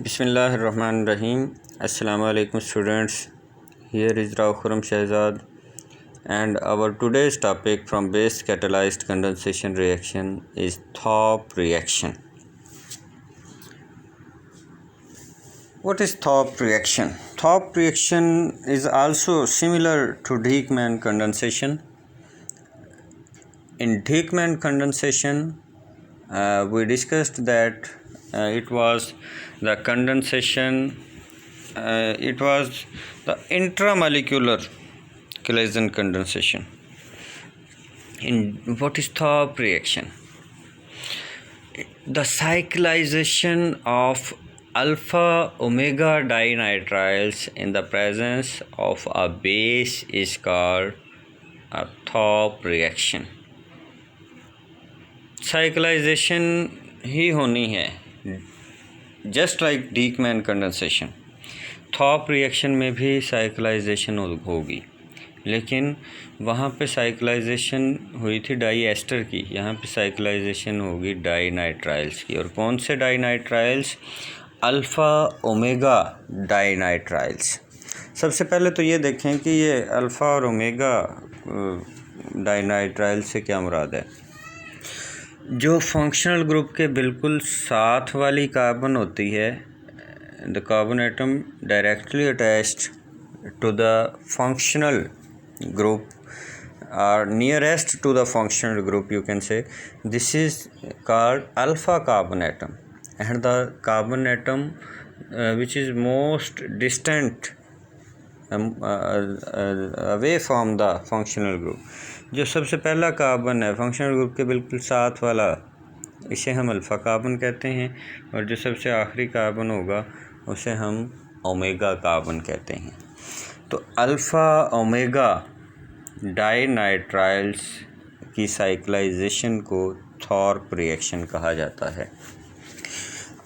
Bismillahirrahmanirrahim. Assalamu alaikum students. Here is Rao Khurram Shahzad and our today's topic from base catalyzed condensation reaction is Thorpe reaction. What is Thorpe reaction? Thorpe reaction is also similar to Dieckmann condensation. In Dieckmann condensation, we discussed that it was the condensation, it was the intramolecular Claisen condensation. In what is Thorpe reaction? The cyclization of alpha omega dinitriles in the presence of a base is called a Thorpe reaction. Cyclization ही होनी है just like Dieckmann condensation. Thorpe reaction में भी cyclisation होगी, लेकिन वहाँ पे cyclisation हुई थी डाई एस्टर की, यहाँ पे साइक्लाइजेशन होगी डाई नाइट्राइल्स की. और कौन से dinitriles? Alpha omega dinitriles. सबसे पहले तो ये देखें कि ये अल्फ़ा और ओमेगा डाई नाइट्राइल से क्या मुराद है. जो फंक्शनल ग्रुप के बिल्कुल साथ वाली कार्बन होती है, the carbon atom directly attached to the functional group और nearest to the functional group, you can say this is called alpha carbon atom. And the carbon atom which is most distant away from the functional group, जो सबसे पहला carbon है functional group के बिल्कुल साथ वाला, इसे हम अल्फ़ा कार्बन कहते हैं. और जो सबसे आखिरी कार्बन होगा उसे हम ओमेगा कार्बन कहते हैं. तो अल्फ़ा ओमेगा डाई नाइट्राइल्स की साइक्लाइजेशन को थॉर्प रिएक्शन कहा जाता है.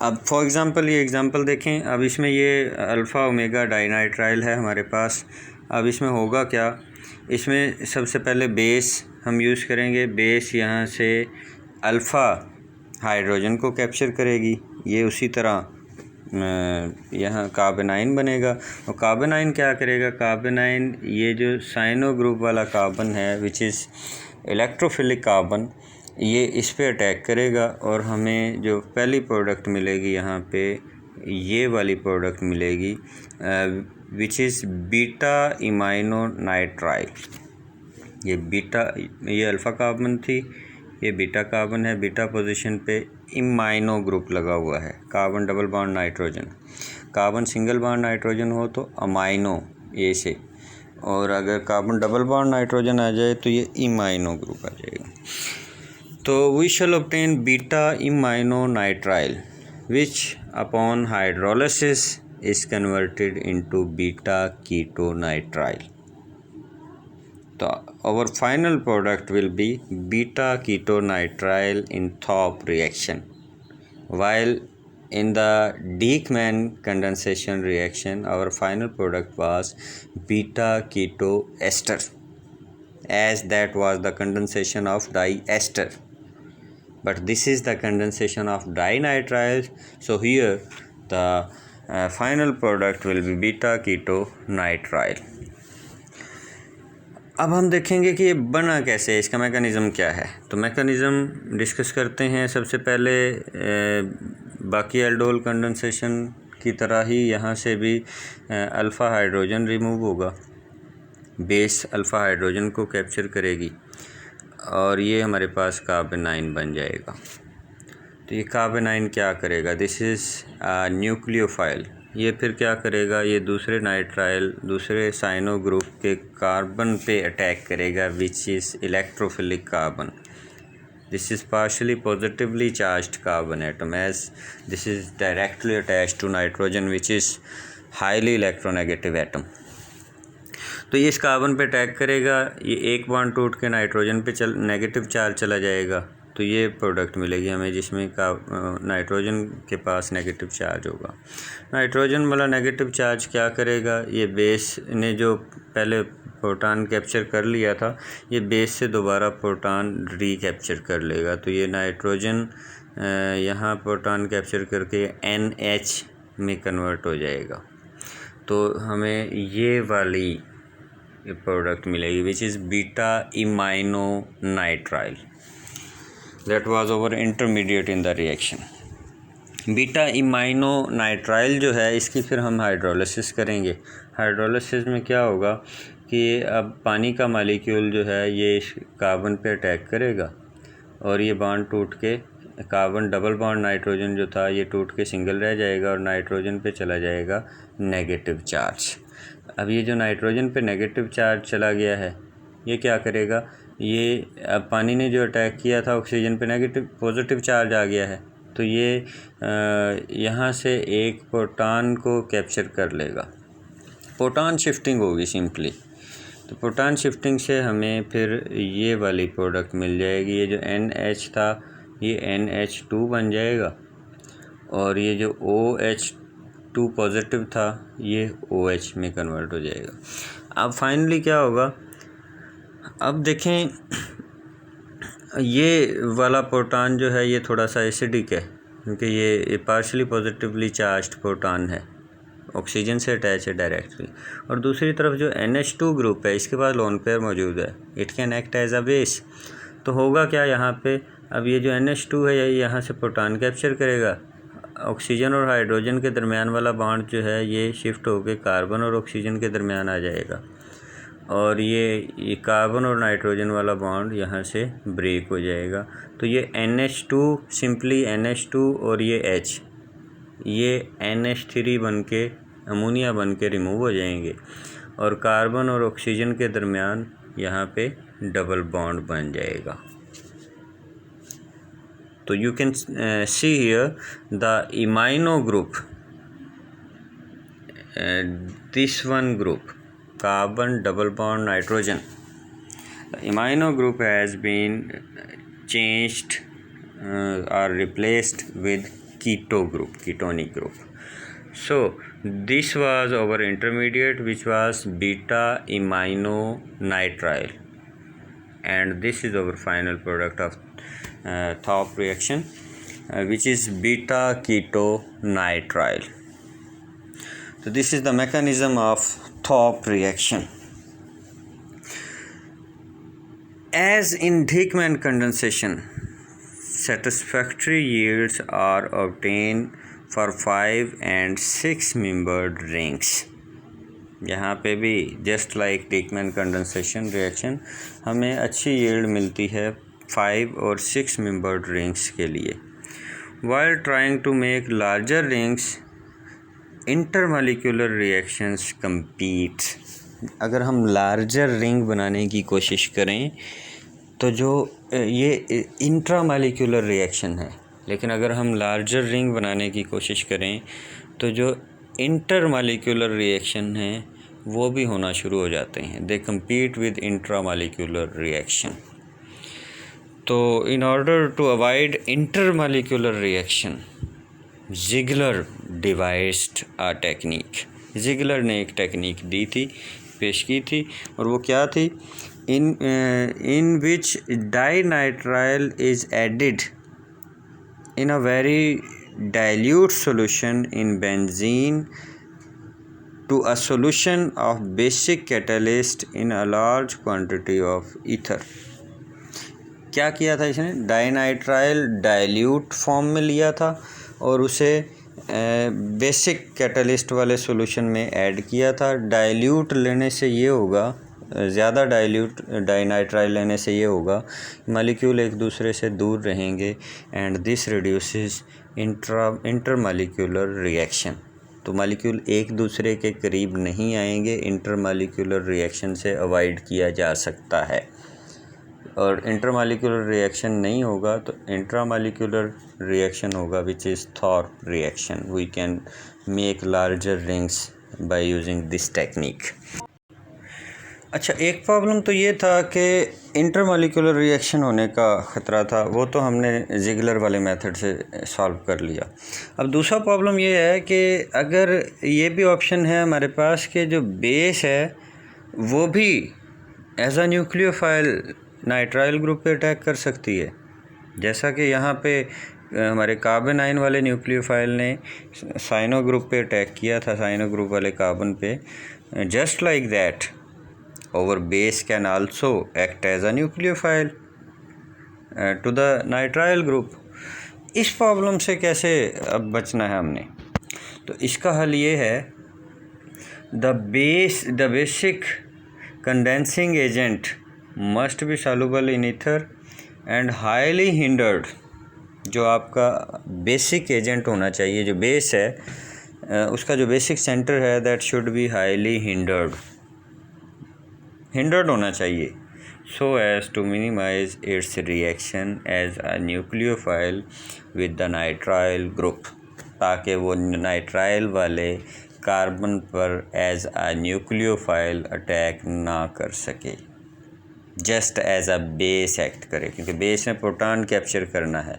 अब फॉर एग्ज़ाम्पल ये एग्ज़ाम्पल देखें. अब इसमें ये अल्फ़ा ओमेगा डाई नाइट्राइल है हमारे पास. अब इसमें होगा क्या, इसमें सबसे पहले बेस हम यूज़ करेंगे. बेस यहाँ से अल्फ़ा हाइड्रोजन को कैप्चर करेगी, ये उसी तरह यहाँ कार्बेनाइन बनेगा. और कार्बेनाइन क्या करेगा, कार्बेनाइन ये जो साइनो ग्रुप वाला कार्बन है विच इज़ इलेक्ट्रोफिलिक कार्बन, ये इस पे अटैक करेगा और हमें जो पहली प्रोडक्ट मिलेगी यहाँ पे ये वाली प्रोडक्ट मिलेगी which is beta imino nitrile. ये अल्फ़ा कार्बन थी, ये बीटा कार्बन है. बीटा पोजीशन पे इमाइनो ग्रुप लगा हुआ है, carbon double bond nitrogen. Carbon single bond nitrogen हो तो अमाइनो ए से, और अगर कार्बन डबल बॉन्ड नाइट्रोजन आ जाए तो ये इमाइनो ग्रुप आ जाएगा. तो we shall obtain beta imino nitrile which upon hydrolysis is converted into beta ketonitrile. So our final product will be beta ketonitrile in Thorpe reaction, while in the Dieckmann condensation reaction our final product was beta ketoester, as that was the condensation of diester, but this is the condensation of dinitriles. So here the final product will be beta ketonitrile. अब हम देखेंगे कि ये बना कैसे है, इसका mechanism क्या है. तो मैकेनिज़्म डिस्कस करते हैं. सबसे पहले बाकी एल्डोल कंडेंसेशन की तरह ही यहाँ से भी अल्फ़ा हाइड्रोजन रिमूव होगा, बेस अल्फ़ा हाइड्रोजन को कैप्चर करेगी और ये हमारे पास कार्बेनाइन बन जाएगा. तो ये कार्बेनाइन क्या करेगा, दिस इज़ न्यूक्लियोफाइल. ये फिर क्या करेगा, ये दूसरे नाइट्राइल दूसरे साइनो ग्रुप के कार्बन पे अटैक करेगा which is electrophilic carbon. This is partially positively charged carbon atom, as this is directly attached to nitrogen which is highly electronegative atom. तो ये इस कार्बन पे अटैक करेगा, ये एक बॉन्ड टूट के नाइट्रोजन पे नेगेटिव चार्ज चला जाएगा. तो ये प्रोडक्ट मिलेगी हमें जिसमें नाइट्रोजन के पास नेगेटिव चार्ज होगा. नाइट्रोजन वाला नेगेटिव चार्ज क्या करेगा, ये बेस ने जो पहले प्रोटॉन कैप्चर कर लिया था, ये बेस से दोबारा प्रोटॉन रीकैप्चर कर लेगा. तो ये नाइट्रोजन यहाँ प्रोटॉन कैप्चर करके NH में कन्वर्ट हो जाएगा। तो हमें ये वाली प्रोडक्ट मिलेगी which is beta imino nitrile, that was over intermediate in the reaction. Beta imino nitrile जो है इसकी फिर हम हाइड्रोलिसिस करेंगे। हाइड्रोलिसिस में क्या होगा कि अब पानी का मालिक्यूल जो है ये कार्बन पे अटैक करेगा और ये बॉन्ड टूट के कार्बन डबल बॉन्ड नाइट्रोजन जो था ये टूट के सिंगल रह जाएगा और नाइट्रोजन पे चला जाएगा नेगेटिव चार्ज। अब ये जो नाइट्रोजन पे नेगेटिव चार्ज चला गया है ये क्या करेगा, ये अब पानी ने जो अटैक किया था ऑक्सीजन पे नेगेटिव पॉजिटिव चार्ज आ गया है, तो ये यहाँ से एक प्रोटॉन को कैप्चर कर लेगा। प्रोटॉन शिफ्टिंग होगी सिंपली, तो प्रोटॉन शिफ्टिंग से हमें फिर ये वाली प्रोडक्ट मिल जाएगी। ये जो NH था ये NH2 बन जाएगा और ये जो OH2 पॉजिटिव था ये OH में कन्वर्ट हो जाएगा। अब फाइनली क्या होगा, अब देखें ये वाला प्रोटॉन जो है ये थोड़ा सा एसिडिक है क्योंकि ये पार्शली पॉजिटिवली चार्ज्ड प्रोटॉन है, ऑक्सीजन से अटैच है डायरेक्टली। और दूसरी तरफ जो NH2 ग्रुप है इसके पास लोन पेयर मौजूद है, it can act as a base. तो होगा क्या यहाँ पे, अब ये जो NH2 है यहाँ से प्रोटॉन कैप्चर करेगा, ऑक्सीजन और हाइड्रोजन के दरमियान वाला बॉन्ड जो है ये शिफ्ट होकर कार्बन और ऑक्सीजन के दरमियान आ जाएगा और ये कार्बन और नाइट्रोजन वाला बॉन्ड यहाँ से ब्रेक हो जाएगा। तो ये NH2 सिंपली NH2 और ये H ये NH3 बन के अमोनिया बन के रिमूव हो जाएंगे और कार्बन और ऑक्सीजन के दरमियान यहाँ पे डबल बॉन्ड बन जाएगा। तो you can see here the imino group, this one group carbon double bond nitrogen, the amino group has been changed or replaced with ketonic group. So this was our intermediate which was beta imino nitrile, and this is our final product of Thorpe reaction which is beta ketonitrile. So this is the mechanism of Thorpe reaction. As in Dieckmann condensation, satisfactory yields are obtained for 5 and 6 membered rings. यहाँ पे भी just like Dieckmann condensation reaction हमें अच्छी yield मिलती है 5 और 6 membered rings के लिए. While trying to make larger rings, intermolecular reactions compete. अगर हम लार्जर रिंग बनाने की कोशिश करें तो जो ये इंट्रामॉलिक्यूलर रिएक्शन है, लेकिन अगर हम लार्जर रिंग बनाने की कोशिश करें तो जो इंटरमॉलिक्यूलर रिएक्शन है वो भी होना शुरू हो जाते हैं. They compete with intramolecular reaction. तो in order to avoid intermolecular reaction Ziegler devised a technique. Ziegler ने एक टेक्निक दी थी, पेश की थी, और वो क्या थी, in which dinitrile is added in a very dilute solution in benzene to a solution of basic catalyst in a large quantity of ether. क्या किया था इसने, डाइनाइट्राइल डाइल्यूट फॉर्म में लिया था और उसे बेसिक कैटलिस्ट वाले सॉल्यूशन में ऐड किया था. डाइल्यूट लेने से ये होगा, ज़्यादा डाइल्यूट डाइनाइट्राइल लेने से ये होगा मॉलिक्यूल एक दूसरे से दूर रहेंगे and this reduces intermolecular reaction. तो मॉलिक्यूल एक दूसरे के करीब नहीं आएंगे, इंटरमॉलिक्यूलर रिएक्शन से अवॉइड किया जा सकता है. और इंटरमॉलिक्यूलर रिएक्शन नहीं होगा तो इंट्रामॉलिक्यूलर रिएक्शन होगा which is Thorpe reaction. We can make larger rings by using this technique. अच्छा, एक प्रॉब्लम तो ये था कि इंटरमॉलिक्यूलर रिएक्शन होने का ख़तरा था, वो तो हमने जिगलर वाले मेथड से सॉल्व कर लिया. अब दूसरा प्रॉब्लम ये है कि अगर ये भी ऑप्शन है हमारे पास कि जो बेस है वो भी as a nucleophile nitrile group पे अटैक कर सकती है, जैसा कि यहाँ पे हमारे कार्बन आयन वाले न्यूक्लियोफाइल ने साइनो ग्रुप पे अटैक किया था, साइनो ग्रुप वाले कार्बन पे, just like that our base can also act as a nucleophile to the nitrile group। इस प्रॉब्लम से कैसे अब बचना है हमने? तो इसका हल ये है, the basic condensing agent must be soluble in ether and highly hindered. जो आपका बेसिक एजेंट होना चाहिए, जो बेस है, उसका जो बेसिक सेंटर है, that should be highly hindered होना चाहिए, so as to minimise its reaction as a nucleophile with the nitrile group, ताकि वो नाइट्राइल वाले कार्बन पर एज अ न्यूक्लियोफाइल अटैक ना कर सके, just as a base act करे, क्योंकि बेस में प्रोटॉन कैप्चर करना है।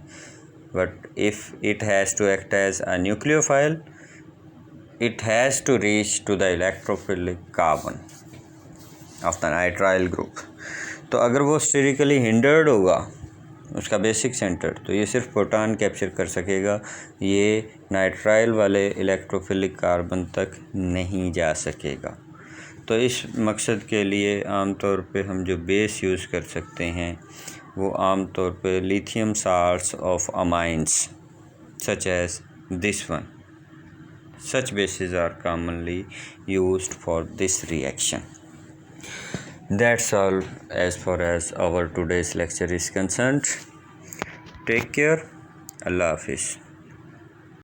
But if it has to act as a nucleophile, it has to reach to the electrophilic carbon of the nitrile group. तो अगर वो स्टेरिकली हिंडर्ड होगा उसका बेसिक सेंटर, तो ये सिर्फ प्रोटॉन कैप्चर कर सकेगा, ये नाइट्राइल वाले इलेक्ट्रोफिलिक कार्बन तक नहीं जा सकेगा। तो इस मकसद के लिए आमतौर पे हम जो बेस यूज़ कर सकते हैं वो आमतौर पे lithium salts of amines such as this one. Such bases are commonly used for this reaction. That's all as far as our today's lecture is concerned. Take care. Allah Hafiz.